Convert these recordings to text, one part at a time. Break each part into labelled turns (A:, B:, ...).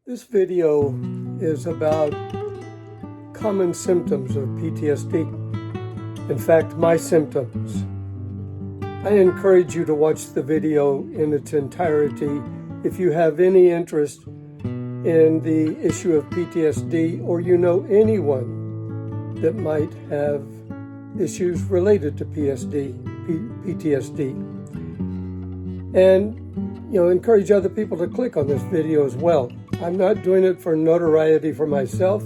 A: This video is about common symptoms of PTSD. In fact, my symptoms. I encourage you to watch the video in its entirety if you have any interest in the issue of PTSD or you know anyone that might have issues related to PTSD. And encourage other people to click on this video as well. I'm not doing it for notoriety for myself.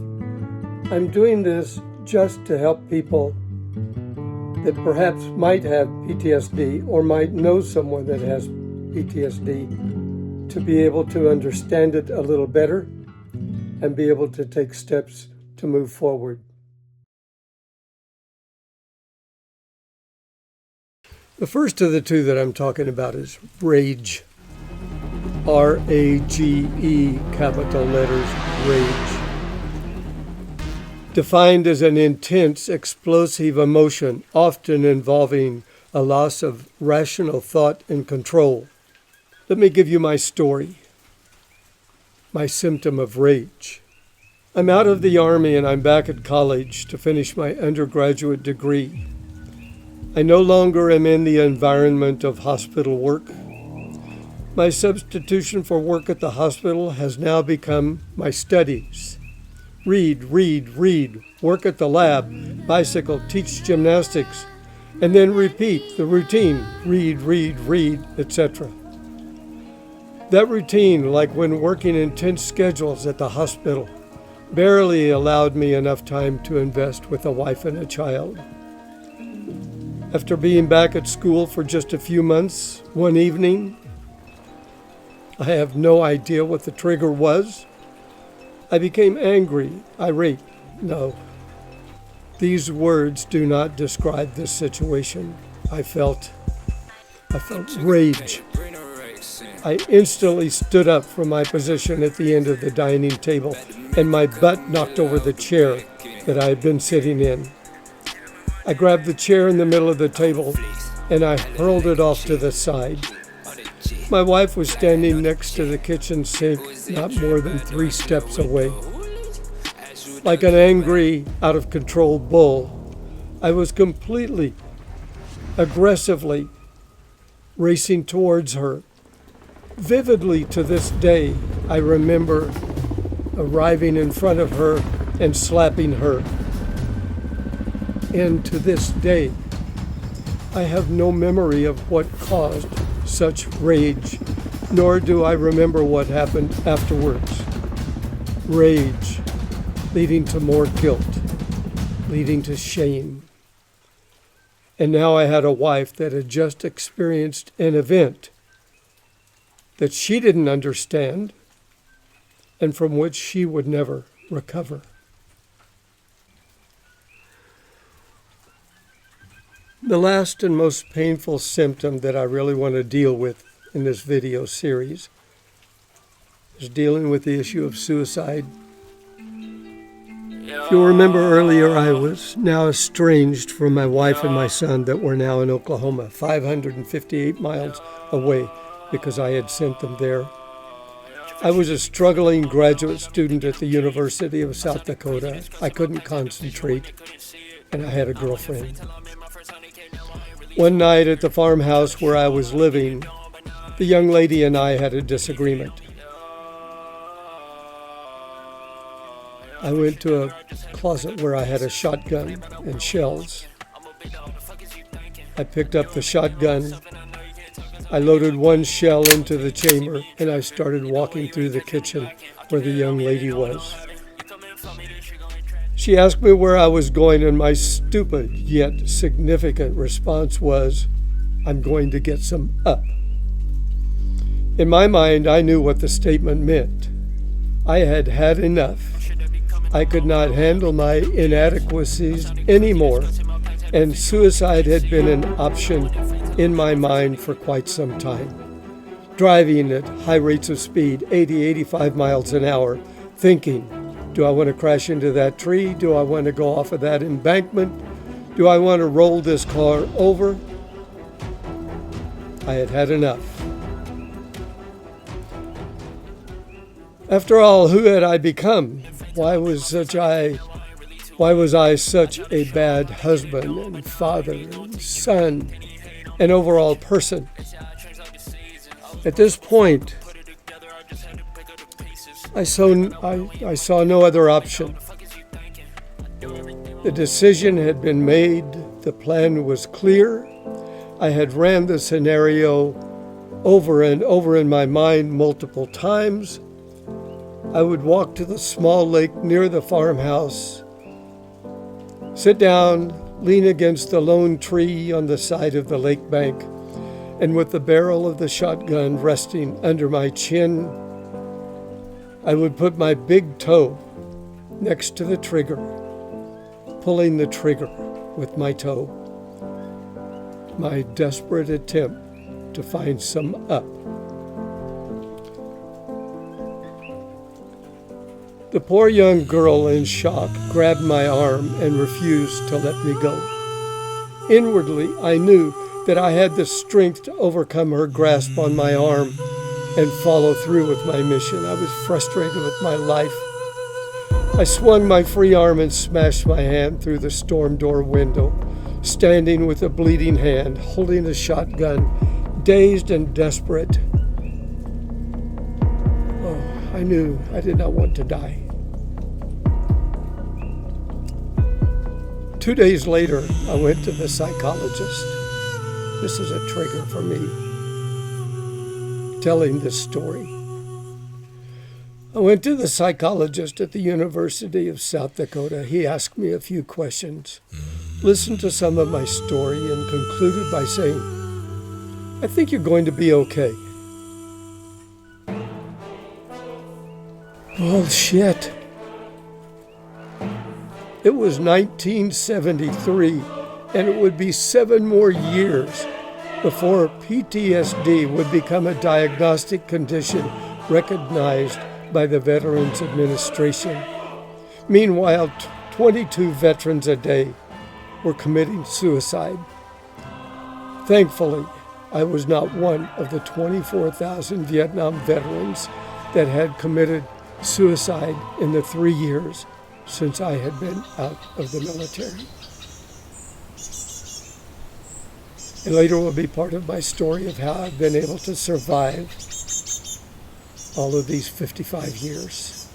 A: I'm doing this just to help people that perhaps might have PTSD or might know someone that has PTSD to be able to understand it a little better and be able to take steps to move forward. The first of the two that I'm talking about is rage. R-A-G-E, capital letters, rage. Defined as an intense, explosive emotion, often involving a loss of rational thought and control. Let me give you my story, my symptom of rage. I'm out of the Army and I'm back at college to finish my undergraduate degree. I no longer am in the environment of hospital work. My substitution for work at the hospital has now become my studies. Read, work at the lab, bicycle, teach gymnastics, and then repeat the routine, read, etc. That routine, like when working intense schedules at the hospital, barely allowed me enough time to invest with a wife and a child. After being back at school for just a few months, one evening, I have no idea what the trigger was. I became angry, irate. No, these words do not describe this situation. I felt rage. I instantly stood up from my position at the end of the dining table and my butt knocked over the chair that I had been sitting in. I grabbed the chair in the middle of the table and I hurled it off to the side. My wife was standing next to the kitchen sink, not more than 3 steps away. Like an angry, out-of-control bull, I was completely, aggressively racing towards her. Vividly to this day, I remember arriving in front of her and slapping her. And to this day, I have no memory of what caused such rage, nor do I remember what happened afterwards. Rage, leading to more guilt, leading to shame. And now I had a wife that had just experienced an event that she didn't understand and from which she would never recover. The last and most painful symptom that I really want to deal with in this video series is dealing with the issue of suicide. If you'll remember earlier, I was now estranged from my wife and my son that were now in Oklahoma, 558 miles away because I had sent them there. I was a struggling graduate student at the University of South Dakota. I couldn't concentrate, and I had a girlfriend. One night at the farmhouse where I was living, the young lady and I had a disagreement. I went to a closet where I had a shotgun and shells. I picked up the shotgun, I loaded one shell into the chamber, and I started walking through the kitchen where the young lady was. She asked me where I was going, and my stupid yet significant response was, "I'm going to get some up." In my mind, I knew what the statement meant. I had had enough. I could not handle my inadequacies anymore, and suicide had been an option in my mind for quite some time. Driving at high rates of speed, 80, 85 miles an hour, thinking, do I want to crash into that tree? Do I want to go off of that embankment? Do I want to roll this car over? I had had enough. After all, who had I become? Why was I such a bad husband and father and son and overall person? At this point, I saw no other option. The decision had been made. The plan was clear. I had ran the scenario over and over in my mind multiple times. I would walk to the small lake near the farmhouse, sit down, lean against the lone tree on the side of the lake bank, and with the barrel of the shotgun resting under my chin, I would put my big toe next to the trigger, pulling the trigger with my toe. My desperate attempt to find some up. The poor young girl, in shock, grabbed my arm and refused to let me go. Inwardly, I knew that I had the strength to overcome her grasp on my arm and follow through with my mission. I was frustrated with my life. I swung my free arm and smashed my hand through the storm door window, standing with a bleeding hand, holding a shotgun, dazed and desperate. Oh, I knew I did not want to die. 2 days later, I went to the psychologist. This is a trigger for me, telling this story. I went to the psychologist at the University of South Dakota. He asked me a few questions, listened to some of my story, and concluded by saying, "I think you're going to be okay." Bullshit. It was 1973, and it would be 7 more years before PTSD would become a diagnostic condition recognized by the Veterans Administration. Meanwhile, 22 veterans a day were committing suicide. Thankfully, I was not one of the 24,000 Vietnam veterans that had committed suicide in the 3 years since I had been out of the military. And later will be part of my story of how I've been able to survive all of these 55 years.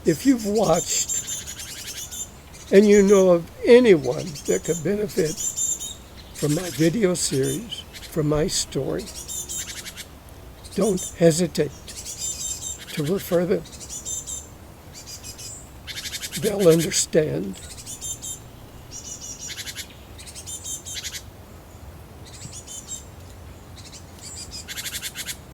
A: If you've watched and you know of anyone that could benefit from my video series, from my story, don't hesitate to refer them. They'll understand.